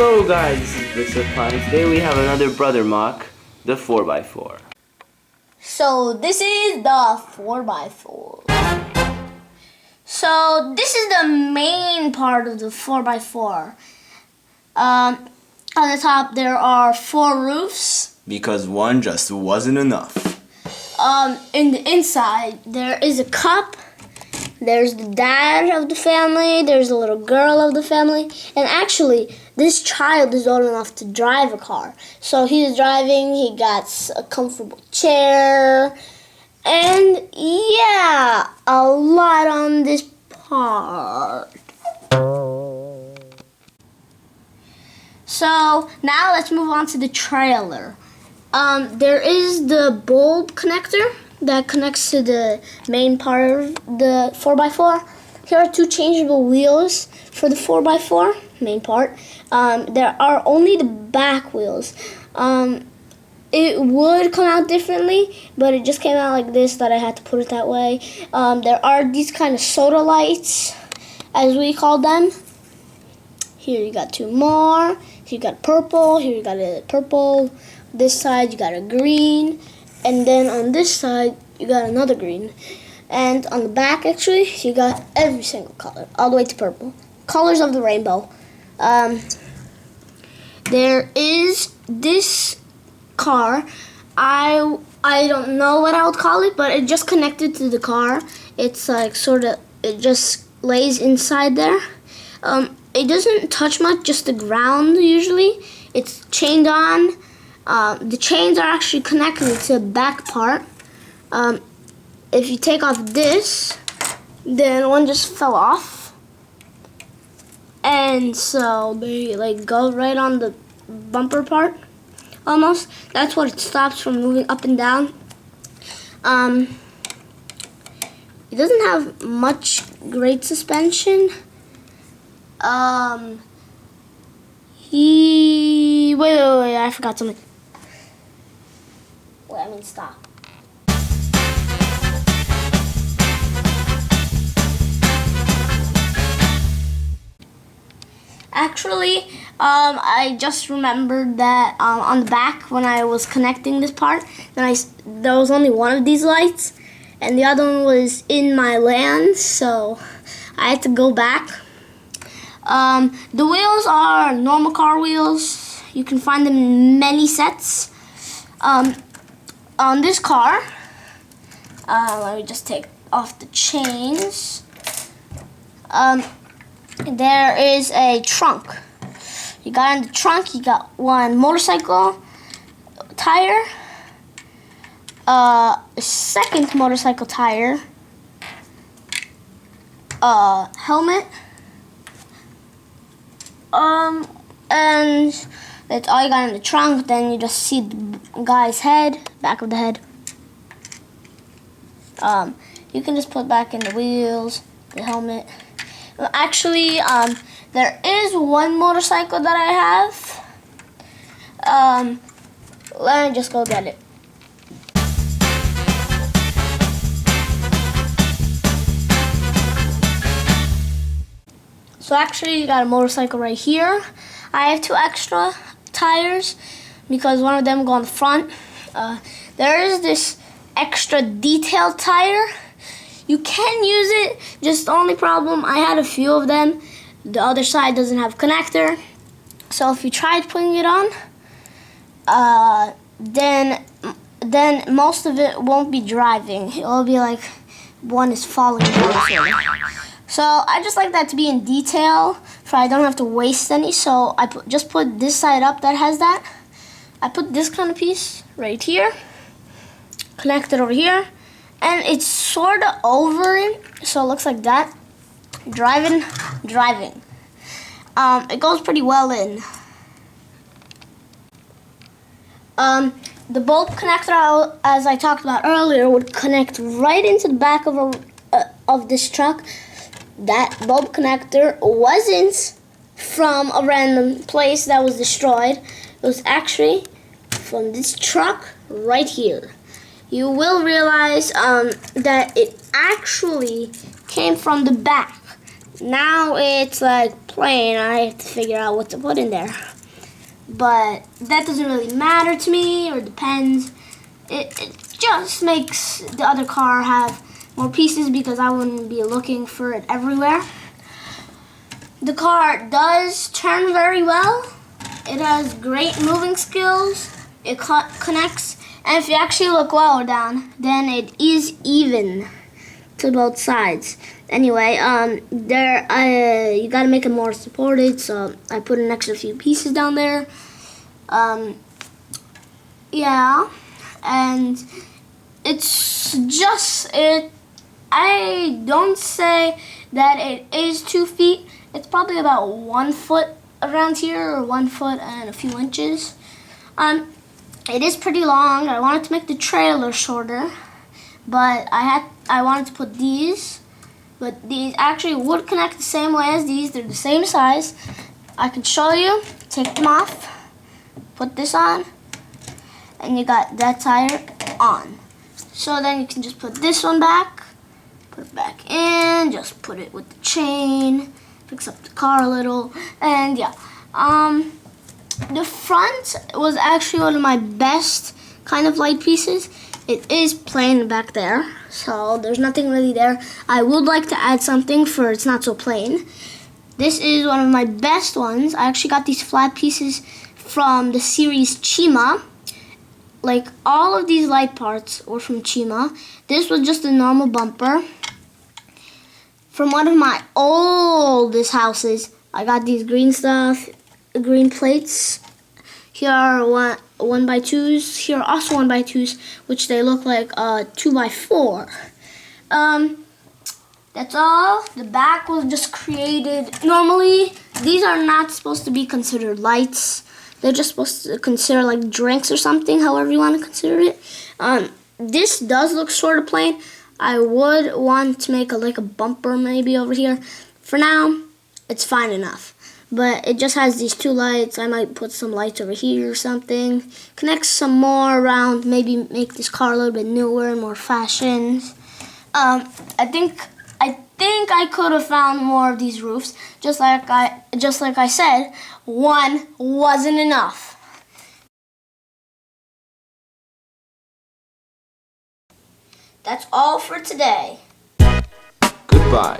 Hello guys, this is Mr. Klein. Today we have another brother mock, the 4x4. So this is the 4x4. So this is the main part of the 4x4. On the top there are 4 roofs. Because one just wasn't enough. In the inside there is a cup. There's the dad of the family, there's a little girl of the family, and actually this child is old enough to drive a car. So he's driving, he got a comfortable chair, and yeah, a lot on this part. So now let's move on to the trailer. There is the bulb connector that connects to the main part of the 4x4. Here are 2 changeable wheels for the 4x4 main part. There are only the back wheels. It would come out differently, but it just came out like this that I had to put it that way. There are these kind of soda lights, as we call them. Here you got 2 more. Here you got purple. Here you got a purple. This side you got a green. And then on this side, you got another green. And on the back, actually, you got every single color, all the way to purple. Colors of the rainbow. There is this car. I don't know what I would call it, but it just connected to the car. It's like it just lays inside there. It doesn't touch much, just the ground usually. It's chained on. The chains are actually connected to the back part. If you take off this, then one just fell off. And so they like go right on the bumper part, almost. That's what it stops from moving up and down. It doesn't have much great suspension. Wait, I forgot something. Stop. Actually, I just remembered that on the back when I was connecting this part, then there was only one of these lights, and the other one was in my land, so I had to go back. The wheels are normal car wheels. You can find them in many sets. On this car, let me just take off the chains. There is a trunk. You got in the trunk, you got one motorcycle tire, a second motorcycle tire, a helmet, and that's all you got in the trunk. Then you just see the guy's head, back of the head. You can just put back in the wheels, the helmet. Actually, there is one motorcycle that I have. Let me just go get it. So actually, you got a motorcycle right here. I have 2 extra tires because one of them go on the front. There is this extra detailed tire. You can use it, just the only problem, I had a few of them. The other side doesn't have a connector. So if you tried putting it on, then most of it won't be driving. It'll be like one is falling down. So I just like that to be in detail, so I don't have to waste any. So I just put this side up that has that. I put this kind of piece right here, connected over here, and it's sort of over it, so it looks like that. Driving. It goes pretty well in. The bulb connector, as I talked about earlier, would connect right into the back of this truck. That bulb connector wasn't from a random place that was destroyed. It was actually from this truck right here. You will realize that it actually came from the back. Now it's like plain. I have to figure out what to put in there. But that doesn't really matter to me, or depends. It just makes the other car have more pieces because I wouldn't be looking for it everywhere. The car does turn very well. It has great moving skills. It connects, and if you actually look lower down, then it is even to both sides. Anyway, you gotta make it more supported, so I put an extra few pieces down there. Yeah, and it's just it. I don't say that it is 2 feet. It's probably about 1 foot around here, or 1 foot and a few inches. It is pretty long. I wanted to make the trailer shorter, but I wanted to put these, but these actually would connect the same way as these. They're the same size. I can show you. Take them off. Put this on, and you got that tire on. So then you can just put this one back, put it back in, just put it with the chain, fix up the car a little, and yeah. The front was actually one of my best kind of light pieces. It is plain back there, so there's nothing really there. I would like to add something for it's not so plain. This is one of my best ones. I actually got these flat pieces from the series Chima. Like, all of these light parts were from Chima. This was just a normal bumper. From one of my oldest houses, I got these green plates. Here are 1x2s. Here are also 1x2s, which they look like 2x4. That's all. The back was just created. Normally, these are not supposed to be considered lights. They're just supposed to consider like drinks or something, however you want to consider it. This does look sort of plain. I would want to make like a bumper maybe over here. For now, it's fine enough. But it just has these 2 lights. I might put some lights over here or something. Connect some more around. Maybe make this car a little bit newer and more fashions. I think I could have found more of these roofs. Just like I said, one wasn't enough. That's all for today. Goodbye.